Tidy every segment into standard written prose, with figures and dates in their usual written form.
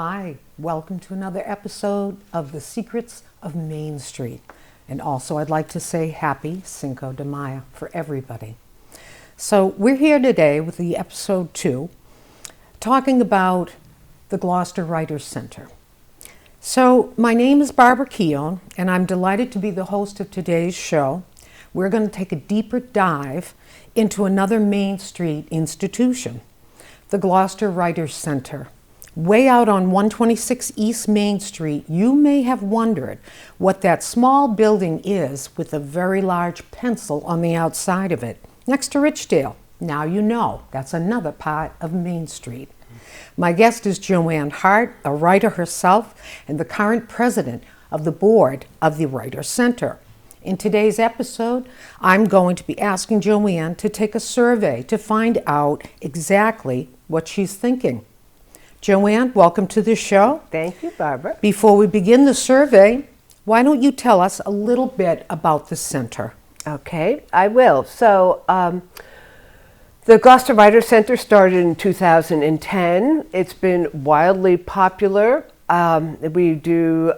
Hi, welcome to another episode of The Secrets of Main Street. And also I'd like to say happy Cinco de Mayo for everybody. So we're here today with the episode 2, talking about the Gloucester Writers Center. So my name is Barbara Keown, and I'm delighted to be the host of today's show. We're going to take a deeper dive into another Main Street institution, the Gloucester Writers Center. Way out on 126 East Main Street, you may have wondered what that small building is with a very large pencil on the outside of it, next to Richdale. Now you know, that's another part of Main Street. My guest is Joanne Hart, a writer herself and the current president of the board of the Writers Center. In today's episode, I'm going to be asking Joanne to take a survey to find out exactly what she's thinking. Joanne, welcome to the show. Thank you, Barbara. Before we begin the survey, why don't you tell us a little bit about the center? Okay, I will. So, the Gloucester Writers Center started in 2010. It's been wildly popular. We do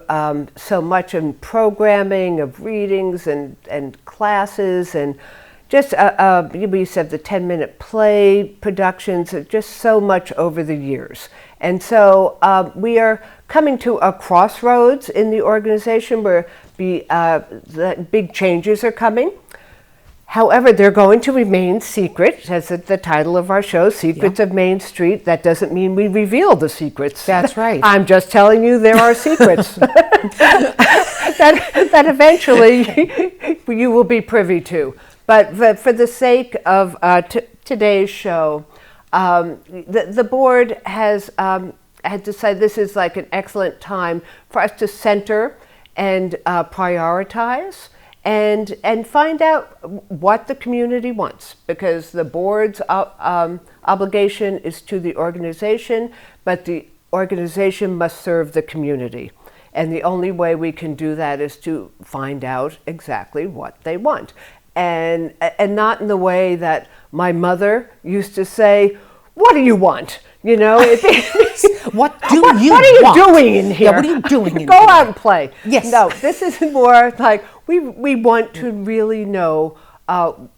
so much in programming of readings and classes and just we used to have the 10-minute play productions, just so much over the years. And so we are coming to a crossroads in the organization where the big changes are coming. However, they're going to remain secret, as the title of our show, Secrets of Main Street. That doesn't mean we reveal the secrets. That's right. I'm just telling you there are secrets that eventually you will be privy to. But for the sake of today's show, the board has decided this is like an excellent time for us to center and prioritize and find out what the community wants, because the board's obligation is to the organization, but the organization must serve the community. And the only way we can do that is to find out exactly what they want. And not in the way that my mother used to say, "What do you want?" You know, what are you doing in here? Yeah, what are you doing in here? Go out and play. Yes. No, this is more like we want to really know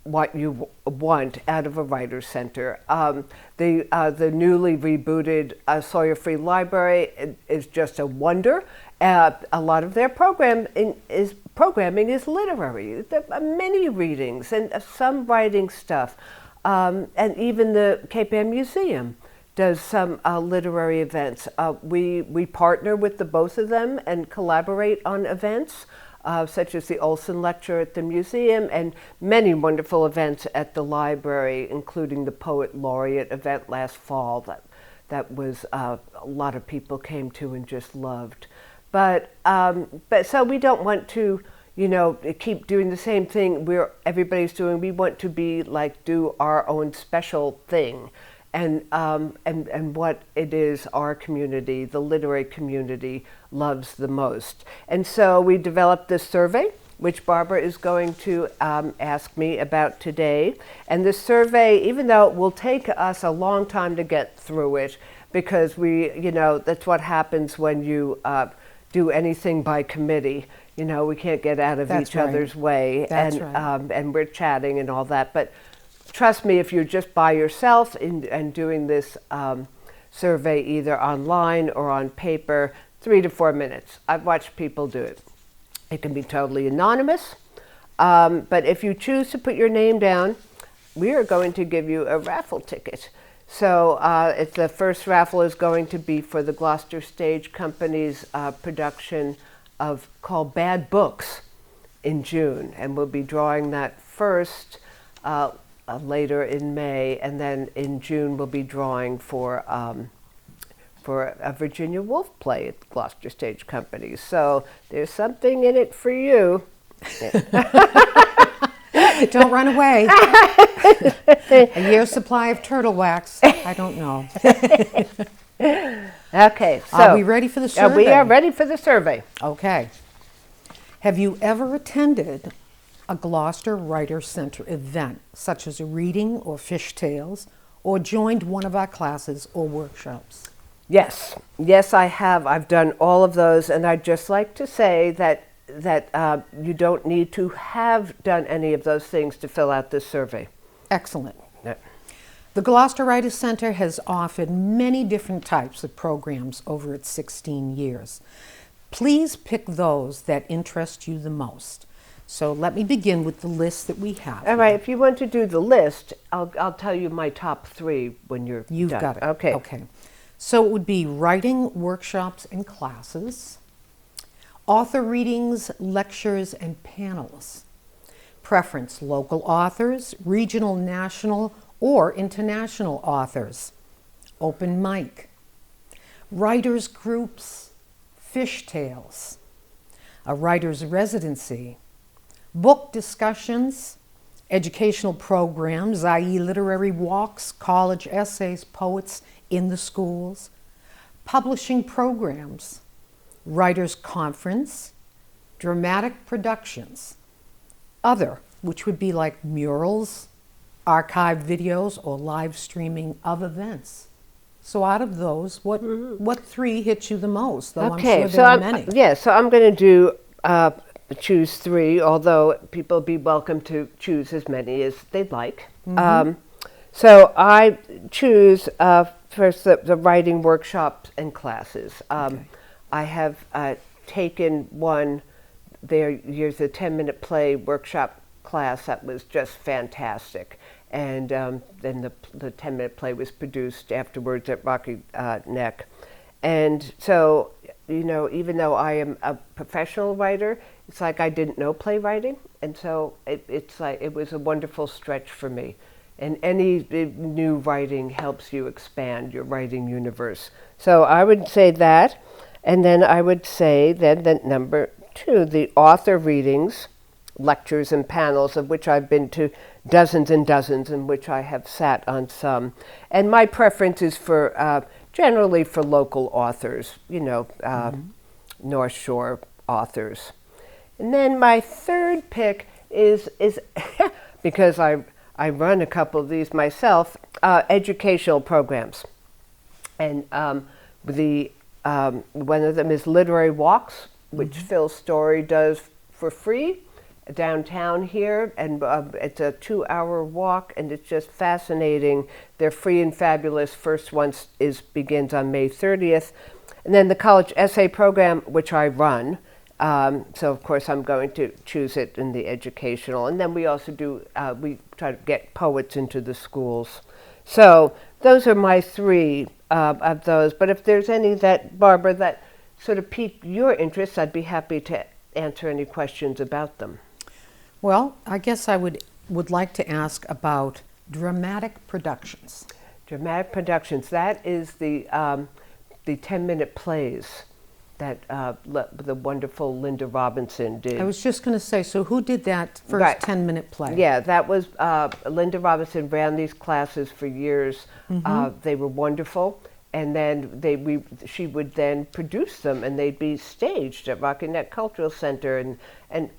what you want out of a writer's center. The newly rebooted Sawyer Free Library is just a wonder. A lot of their programming is literary. There are many readings and some writing stuff. And even the Cape Ann Museum does some literary events. We partner with the both of them and collaborate on events, such as the Olson Lecture at the museum and many wonderful events at the library, including the Poet Laureate event last fall that was a lot of people came to and just loved. But so we don't want to, keep doing the same thing everybody's doing. We want to do our own special thing, and what it is our community, the literary community, loves the most. And so we developed this survey, which Barbara is going to ask me about today. And this survey, even though it will take us a long time to get through it, because that's what happens when you do anything by committee. We can't get out of each other's way. That's right. And we're chatting and all that. But trust me, if you're just by yourself and doing this survey either online or on paper, 3 to 4 minutes. I've watched people do it. It can be totally anonymous. But if you choose to put your name down, we are going to give you a raffle ticket. So the first raffle is going to be for the Gloucester Stage Company's production called Bad Books in June. And we'll be drawing that first later in May. And then in June we'll be drawing for a Virginia Woolf play at Gloucester Stage Company. So there's something in it for you. Don't run away. A year's supply of turtle wax. I don't know. Okay, so are we ready for the survey? We are ready for the survey. Okay. Have you ever attended a Gloucester Writers Center event, such as a reading or fish tales, or joined one of our classes or workshops? Yes, I have. I've done all of those, and I'd just like to say that you don't need to have done any of those things to fill out this survey. Excellent. Yeah. The Gloucester Writers Center has offered many different types of programs over its 16 years. Please pick those that interest you the most. So let me begin with the list that we have. All right. If you want to do the list, I'll tell you my top 3 when you're You've done. got it. Okay. Okay. So it would be writing workshops and classes, author readings, lectures, and panels. Preference: local authors, regional, national, or international authors. Open mic. Writers groups, fish tales. A writer's residency. Book discussions, educational programs, i.e. literary walks, college essays, poets in the schools. Publishing programs. Writers' conference. Dramatic productions. Other, which would be like murals, archived videos, or live streaming of events. So out of those, what 3 hit you the most? Though Okay. I'm sure there are many. So I'm going to do choose 3, although people be welcome to choose as many as they'd like. So I choose first the writing workshops and classes. I have taken one. There's a 10-minute play workshop class that was just fantastic. And then the 10-minute play was produced afterwards at Rocky Neck. And so, even though I am a professional writer, it's like I didn't know playwriting. And so it's like it was a wonderful stretch for me. And any new writing helps you expand your writing universe. So I would say that. And then I would say that number 2, the author readings, lectures and panels, of which I've been to dozens and dozens, in which I have sat on some. And my preference is for generally for local authors, North Shore authors. And then my 3rd pick is because I run a couple of these myself, educational programs. And one of them is Literary Walks, which Phil Story does for free downtown here, and it's a 2-hour walk, and it's just fascinating. They're free and fabulous. First one begins on May 30th. And then the college essay program, which I run. So of course I'm going to choose it in the educational. And then we also we try to get poets into the schools. So those are my 3 of those. But if there's any that, Barbara, that sort of piqued your interest, I'd be happy to answer any questions about them. Well, I guess I would like to ask about dramatic productions. Dramatic productions, that is the 10-minute plays that the wonderful Linda Robinson did. I was just going to say, so who did that first 10-minute play? Yeah, that was Linda Robinson ran these classes for years. They were wonderful. And then she would then produce them, and they'd be staged at Rocky Neck Cultural Center, and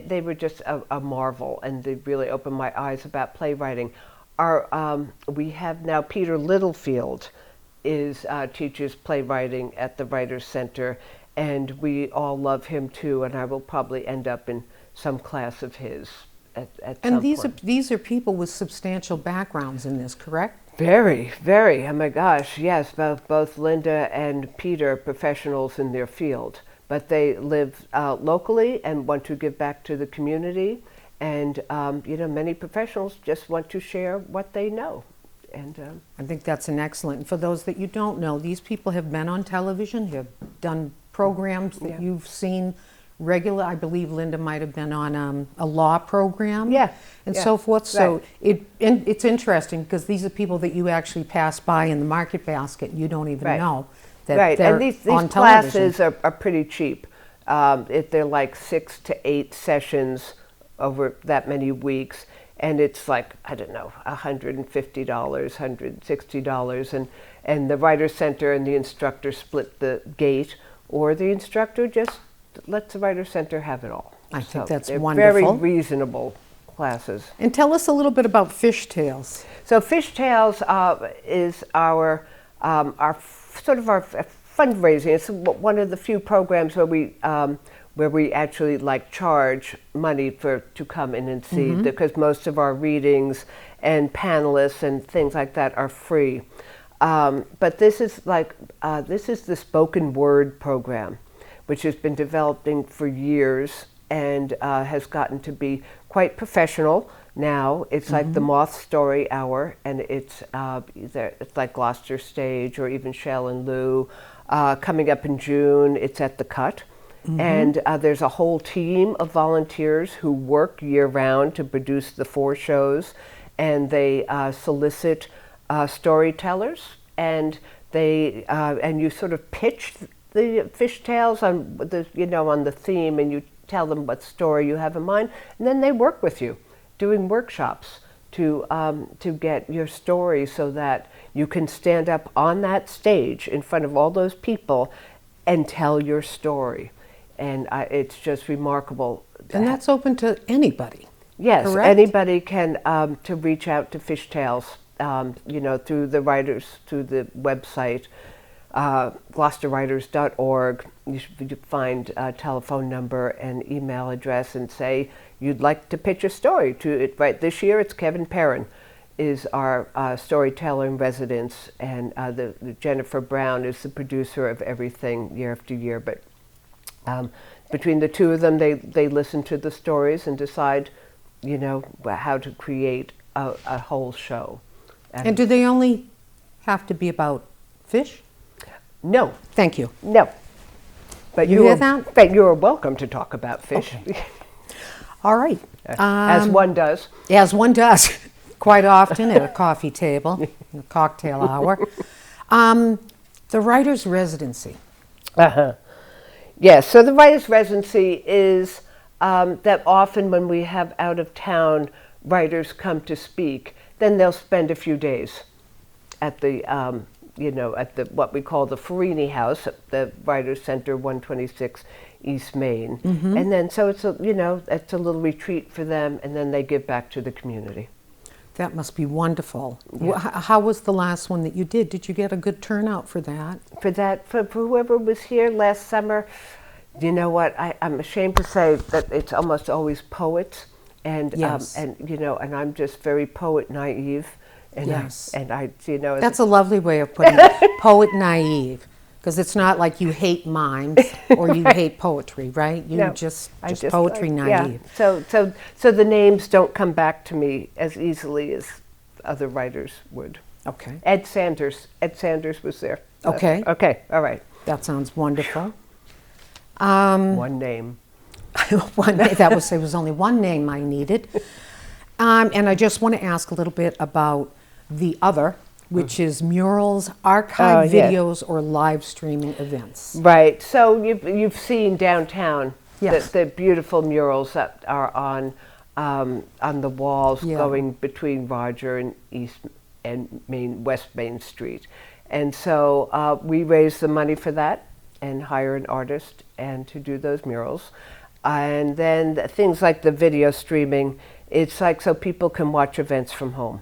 they were just a marvel, and they really opened my eyes about playwriting. We have now Peter Littlefield teaches playwriting at the Writers Center, and we all love him too, and I will probably end up in some class of his at some point. And these are people with substantial backgrounds in this, correct? Very, very. Oh my gosh, yes. Both Linda and Peter are professionals in their field, but they live locally and want to give back to the community. And many professionals just want to share what they know. And I think that's an excellent. And for those that you don't know, these people have been on television, have done programs that you've seen regular. I believe Linda might have been on a law program, and so forth. So it's interesting because these are people that you actually pass by in the market basket. You don't even know that they're and these on classes television. are pretty cheap. If they're like 6 to 8 sessions over that many weeks, and it's like, I don't know, $150, $160, and the Writers Center and the instructor split the gate, or the instructor just lets the Writers Center have it all. I think that's they're wonderful. Very reasonable classes. And tell us a little bit about Fish Tales. So Fish Tales is our sort of our fundraising. It's one of the few programs where we actually like charge money to come in and see, because most of our readings and panelists and things like that are free. But this is the spoken word program, which has been developing for years and has gotten to be quite professional now. It's like the Moth Story Hour, and it's like Gloucester Stage or even Shell and Lou. Coming up in June, it's at the Cut. And there's a whole team of volunteers who work year-round to produce the 4 shows, and they solicit storytellers, and and you sort of pitch the fish tales on the theme, and you tell them what story you have in mind, and then they work with you, doing workshops to get your story so that you can stand up on that stage in front of all those people and tell your story. And it's just remarkable. And that's open to anybody. Yes, correct? Anybody can to reach out to Fish Tales, through the website, gloucesterwriters.org. You should find a telephone number and email address and say you'd like to pitch a story to it. Right, this year it's Kevin Perrin is our storyteller in residence, and the Jennifer Brown is the producer of everything year after year. But between the two of them, they listen to the stories and decide, how to create a whole show. And do they only have to be about fish? No. Thank you. No. But you hear that? But you are welcome to talk about fish. Okay. All right. As one does. As one does, quite often at a coffee table, in a cocktail hour. The writer's residency. Yes, so the writer's residency is that often when we have out-of-town writers come to speak, then they'll spend a few days at the, at the what we call the Farini House, at the Writers Center, 126 East Main. And then so it's it's a little retreat for them, and then they give back to the community. That must be wonderful. Yeah. How was the last one that you did? Did you get a good turnout for that? For whoever was here last summer, you know what? I'm ashamed to say that it's almost always poets, and Yes. and I'm just very poet naive, and Yes. That's a lovely way of putting it. Poet naive, because it's not like you hate mimes or you hate poetry, right? You just poetry naive. Yeah. So the names don't come back to me as easily as other writers would. Okay. Ed Sanders was there. Okay. Okay. All right. That sounds wonderful. One name. One name. There was only one name I needed. And I just want to ask a little bit about the other, which is murals, archive videos, or live streaming events. Right. So you've seen downtown Yes. the beautiful murals that are on the walls going between Roger and West Main Street. And so we raise the money for that and hire an artist and to do those murals. And then things like the video streaming, it's like so people can watch events from home.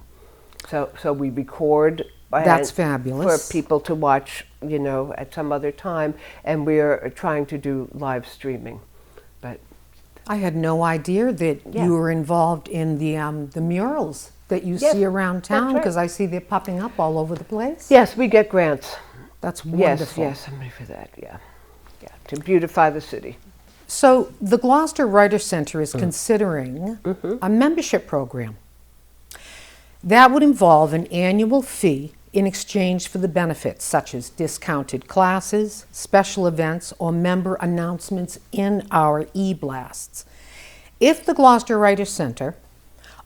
So we record. That's fabulous. For people to watch, at some other time, and we're trying to do live streaming. But I had no idea that you were involved in the murals that you see around town, because I see they're popping up all over the place. Yes, we get grants. That's wonderful. Yes, I'm ready for that. Yeah, to beautify the city. So the Gloucester Writer Center is considering a membership program. That would involve an annual fee in exchange for the benefits such as discounted classes, special events, or member announcements in our e-blasts. If the Gloucester Writer Center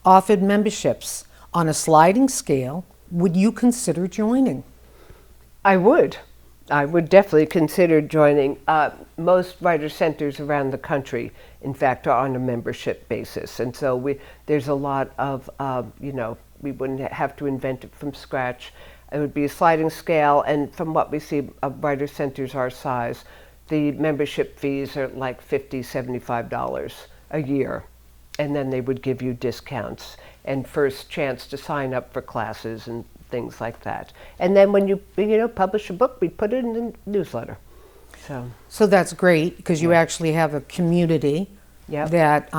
offered memberships on a sliding scale, would you consider joining? I would definitely consider joining. Most writer centers around the country, in fact, are on a membership basis. And so there's a lot of, we wouldn't have to invent it from scratch. It would be a sliding scale. And from what we see of writer centers our size, the membership fees are like $50, $75 a year. And then they would give you discounts and first chance to sign up for classes and things like that. And then when you publish a book, we put it in the newsletter. So that's great because you actually have a community that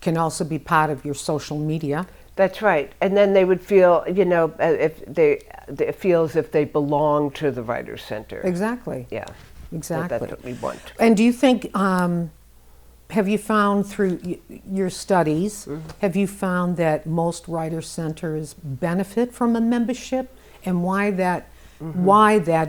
can also be part of your social media. That's right. And then they would feel, if they feel as if they belong to the Writers Center. Exactly. Yeah. Exactly. So that's what we want. And do you think, have you found through your studies, have you found that most Writers Centers benefit from a membership, and why that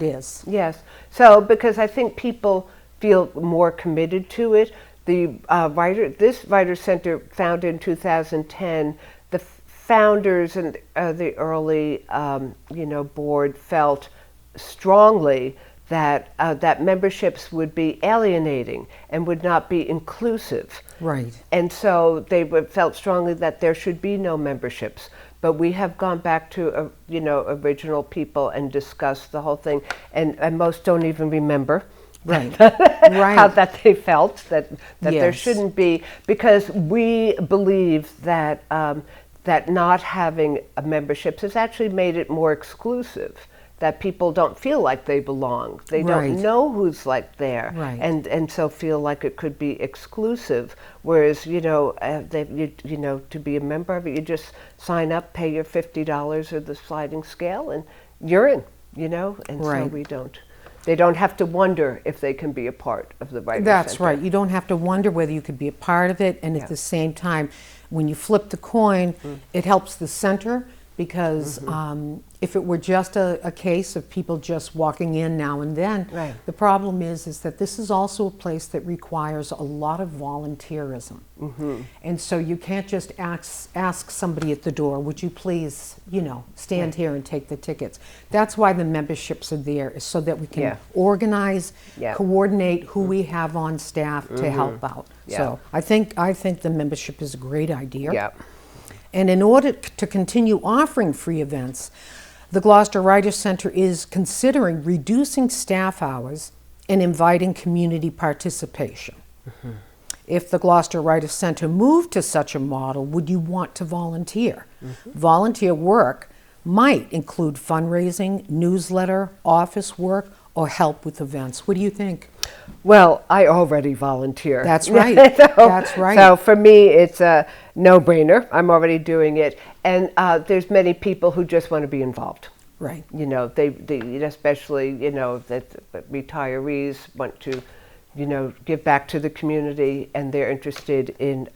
is? Yes. So because I think people feel more committed to it. This Writers Center, founded in 2010, the founders and the early board felt strongly that memberships would be alienating and would not be inclusive. Right. And so they felt strongly that there should be no memberships. But we have gone back to original people and discussed the whole thing, and most don't even remember. Right. How that they felt that there Yes. shouldn't be, because we believe that that not having a memberships has actually made it more exclusive. That people don't feel like they belong. They Right. don't know who's there, Right. and so feel like it could be exclusive. Whereas to be a member of it, you just sign up, pay your $50 or the sliding scale, and you're in. And Right. so we don't. They don't have to wonder if they can be a part of the Writers That's Center. right. You don't have to wonder whether you could be a part of it, and at the same time, when you flip the coin, it helps the center, because if it were just a case of people just walking in now and then, Right. the problem is that this is also a place that requires a lot of volunteerism. And so you can't just ask somebody at the door, would you please, stand here and take the tickets. That's why the memberships are there, is so that we can organize, coordinate who we have on staff to help out. So I think the membership is a great idea. Yeah. And in order to continue offering free events, the Gloucester Writers Center is considering reducing staff hours and inviting community participation. If the Gloucester Writers Center moved to such a model, would you want to volunteer? Volunteer work might include fundraising, newsletter, office work, or help with events. What do you think? Well, I already volunteer. That's right. That's right. So for me, it's a no-brainer. I'm already doing it, and there's many people who just want to be involved. Right. They especially that retirees want to, give back to the community, and they're interested in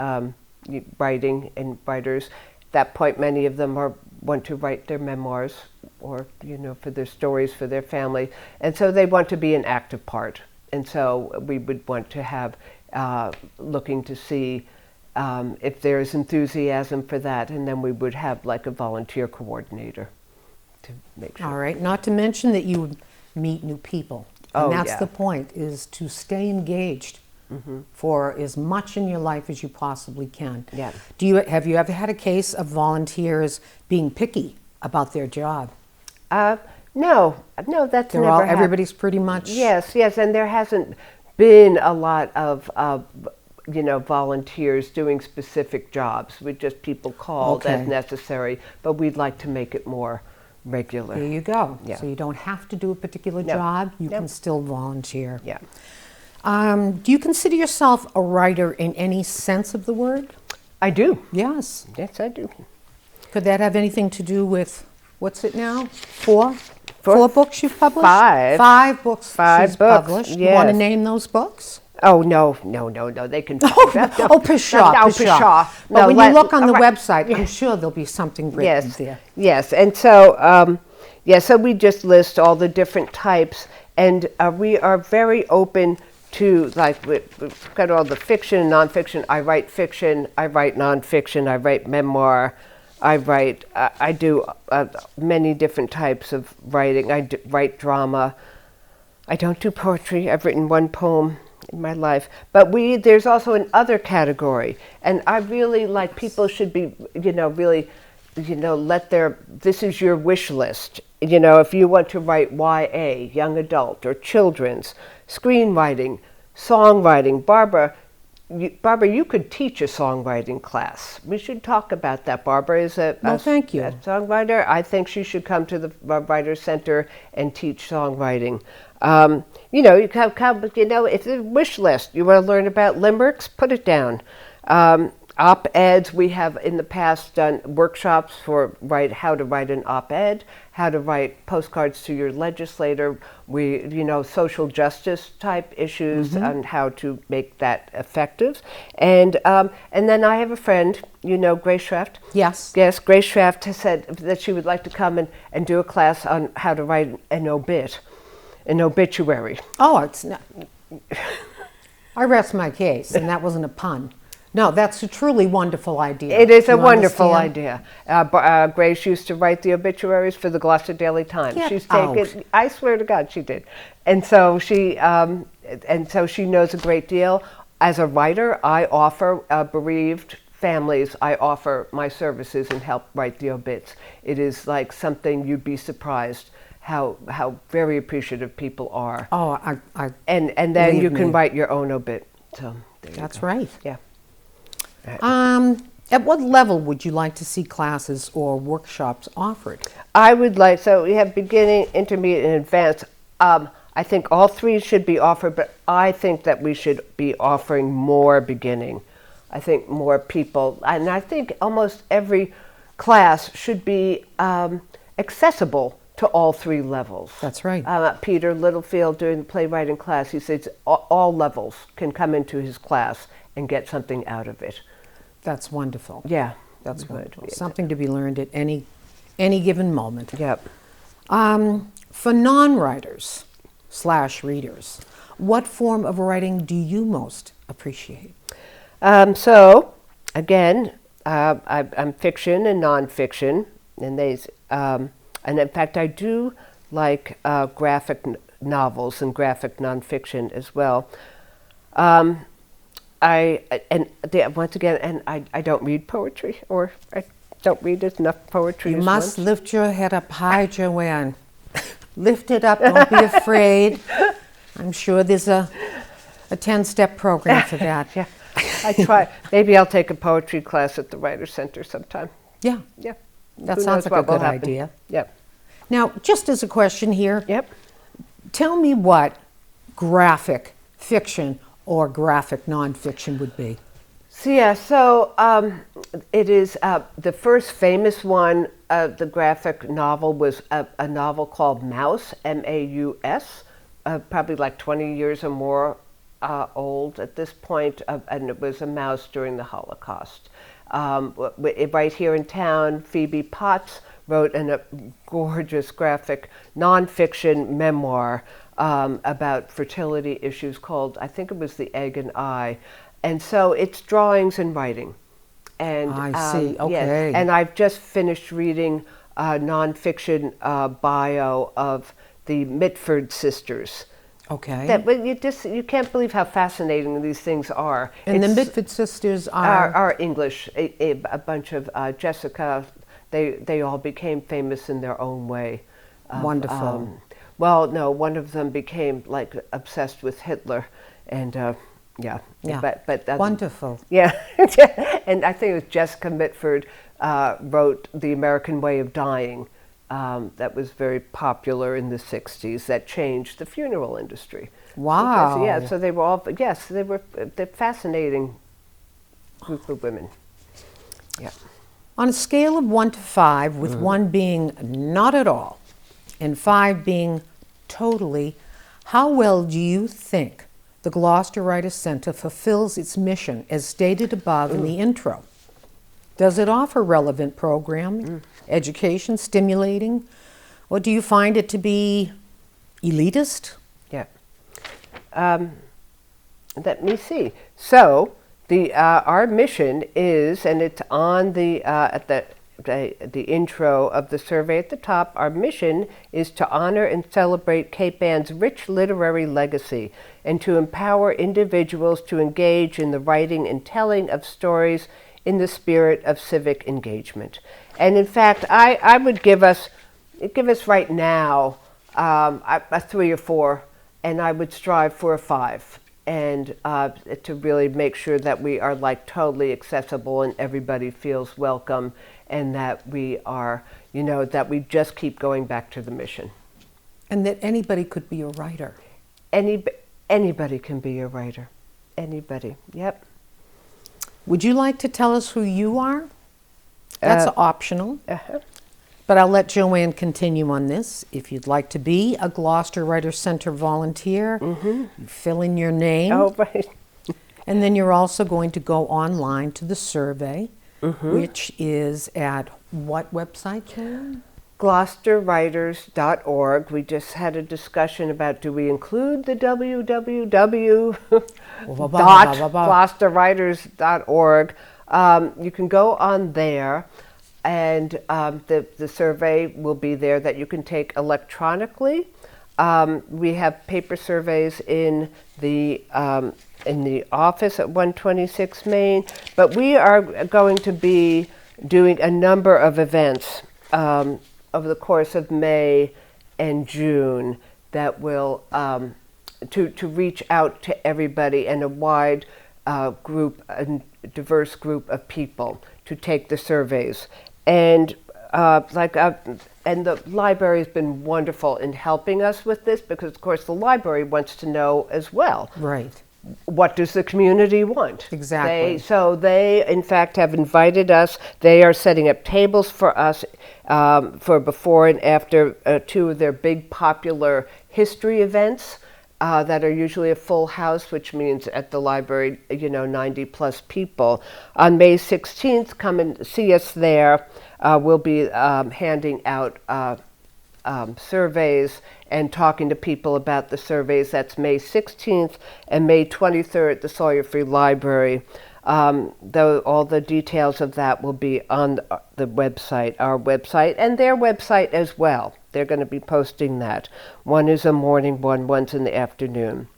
writing and writers. At that point, many of them want to write their memoirs, or for their stories for their family, and so they want to be an active part. And so we would want to have, looking to see if there's enthusiasm for that, and then we would have like a volunteer coordinator to make sure. All right, not to mention that you would meet new people. And that's the point, is to stay engaged for as much in your life as you possibly can. Yeah. Have you ever had a case of volunteers being picky about their job? No, that's never happened. Everybody's pretty much... Yes, and there hasn't been a lot of volunteers doing specific jobs. We just people called as necessary, but we'd like to make it more regular. There you go. Yeah. So you don't have to do a particular job. You can still volunteer. Yeah. Do you consider yourself a writer in any sense of the word? I do. Yes. Yes, I do. Could that have anything to do with, what's it now? Four books you've published? Five books she's published. Yes. You want to name those books? Oh, no, they can... Pshaw. But when you look on the website, I'm sure there'll be something written there. Yes, and so, so we just list all the different types, and we are very open to, we've got all the fiction and nonfiction. I write fiction, I write nonfiction, I write memoir, I do many different types of writing. I write drama. I don't do poetry. I've written one poem in my life. But there's also an other category. And I really people should be, really, this is your wish list. If you want to write YA, young adult, or children's, screenwriting, songwriting, Barbara, Barbara, you could teach a songwriting class. We should talk about that. Barbara is Thank you. a songwriter. I think she should come to the Writer Center and teach songwriting. You come, if the wish list, you want to learn about limericks, put it down. Op-eds, we have in the past done workshops for how to write an op-ed, how to write postcards to your legislator, social justice type issues and how to make that effective. And then I have a friend, Grace Schraft. Yes. Yes, Grace Schraft has said that she would like to come and do a class on how to write an obituary. Oh, it's not. I rest my case, and that wasn't a pun. No, that's a truly wonderful idea. It is a You wonderful understand? idea. Grace used to write the obituaries for the Gloucester Daily Times. Get She's out. taken. I swear to God, she did. And so she knows a great deal. As a writer, I offer bereaved families. I offer my services and help write the obits. It is like something you'd be surprised how very appreciative people are. Oh, And then believe you can me. write your own obit. So there you That's go. right. Yeah. At what level would you like to see classes or workshops offered? I would like, so we have beginning, intermediate, and advanced. I think all three should be offered, but I think that we should be offering more beginning. I think more people, and I think almost every class should be accessible to all three levels. That's right. Peter Littlefield, during the playwriting class, he says all levels can come into his class and get something out of it. That's wonderful. Yeah. That's good. wonderful. Something to be learned at any given moment. Yep. For non-writers / readers, what form of writing do you most appreciate? So, again, I'm fiction and nonfiction, and and in fact, I do like graphic novels and graphic nonfiction as well. Once again, I don't read poetry, or I don't read enough poetry. You as must once. lift your head up high, Joanne. Lift it up, don't be afraid. I'm sure there's a 10-step program for that. Yeah, I try. Maybe I'll take a poetry class at the Writer Center sometime. Yeah, Yeah. that Who sounds knows like a what will good happen. idea. Yep. Now, just as a question here, Yep. tell me what graphic fiction or graphic nonfiction would be. So it is the first famous one. The graphic novel was a novel called Maus, M-A-U-S, probably like 20 years or more old at this point, and it was a mouse during the Holocaust. Right here in town, Phoebe Potts wrote a gorgeous graphic nonfiction memoir about fertility issues called, I think it was The Egg and I. And so it's drawings and writing. And I see, yes. okay. And I've just finished reading a nonfiction bio of the Mitford sisters. Okay. That you can't believe how fascinating these things are. And the It's- Mitford sisters are... are English, a bunch of Jessica. They all became famous in their own way. Wonderful. Well, no, one of them became like obsessed with Hitler, and yeah. Yeah. But Wonderful. yeah, and I think it was Jessica Mitford wrote The American Way of Dying. That was very popular in the 60s. That changed the funeral industry. Wow. Yeah, so they were all, yes, they're fascinating group of women. Yeah. On a scale of 1 to 5, with 1 being not at all and 5 being totally, how well do you think the Gloucester Writers Center fulfills its mission as stated above in the intro? Does it offer relevant programming, education, stimulating, or do you find it to be elitist? Yeah. Let me see. So our mission is, and it's on the at the intro of the survey at the top. Our mission is to honor and celebrate Cape Ann's rich literary legacy, and to empower individuals to engage in the writing and telling of stories in the spirit of civic engagement. And in fact, I would give us right now a 3 or 4, and I would strive for a 5. and to really make sure that we are like totally accessible and everybody feels welcome, and that we are, that we just keep going back to the mission. And that anybody could be a writer. Anybody can be a writer. Anybody. Yep. Would you like to tell us who you are? That's optional. Uh-huh. But I'll let Joanne continue on this. If you'd like to be a Gloucester Writers Center volunteer, you fill in your name. Oh, right. And then you're also going to go online to the survey, which is at what website, Joanne? GloucesterWriters.org. We just had a discussion about, do we include the www.GloucesterWriters.org. You can go on there, and the survey will be there that you can take electronically. We have paper surveys in the office at 126 Main, but we are going to be doing a number of events over the course of May and June that will to reach out to everybody and a wide group, a diverse group of people to take the surveys. And and the library has been wonderful in helping us with this, because of course the library wants to know as well. Right. What does the community want? Exactly. So they, in fact, have invited us. They are setting up tables for us for before and after two of their big popular history events that are usually a full house, which means at the library, 90 plus people. On May 16th, come and see us there. We'll be handing out surveys and talking to people about the surveys. That's May 16th and May 23rd at the Sawyer Free Library. Though all the details of that will be on the website, our website, and their website as well. They're going to be posting that. One is a morning one, one's in the afternoon.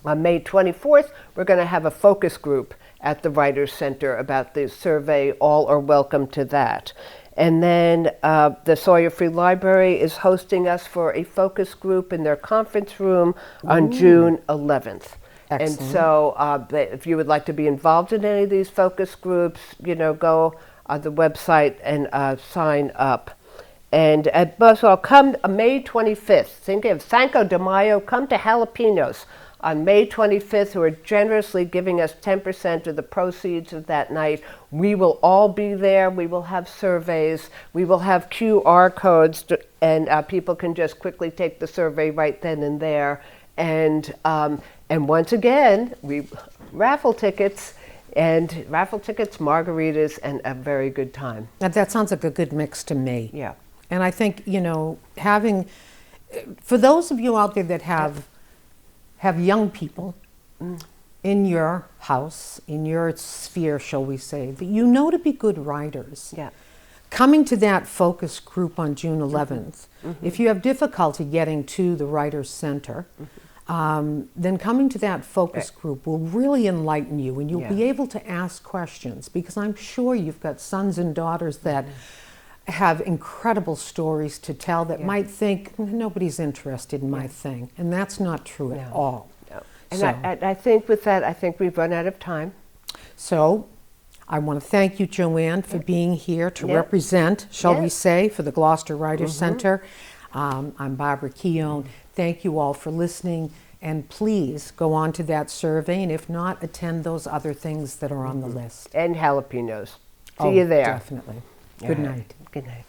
On May 24th, we're going to have a focus group at the Writers Center about the survey. All are welcome to that. And then the Sawyer Free Library is hosting us for a focus group in their conference room on June 11th. Excellent. And so if you would like to be involved in any of these focus groups, go on the website and sign up. And so come May 25th. Think of Cinco de Mayo. Come to Jalapenos on May 25th, who are generously giving us 10% of the proceeds of that night. We will all be there. We will have surveys. We will have QR codes, and people can just quickly take the survey right then and there. And once again, we raffle tickets, margaritas, and a very good time. That sounds like a good mix to me. Yeah. And I think, having, for those of you out there that have young people in your house, in your sphere, shall we say, that to be good writers. Yeah. Coming to that focus group on June 11th, if you have difficulty getting to the Writers Center, then coming to that focus group will really enlighten you, and you'll be able to ask questions, because I'm sure you've got sons and daughters that have incredible stories to tell that might think nobody's interested in my thing, and that's not true at all. No. And I think with that, I think we've run out of time. So I want to thank you, Joanne, for being here to represent, shall we say, for the Gloucester Writers Center. I'm Barbara Keown. Thank you all for listening, and please go on to that survey, and if not, attend those other things that are on the list. And Jalapenos. See you there. Definitely. Good night. Good night.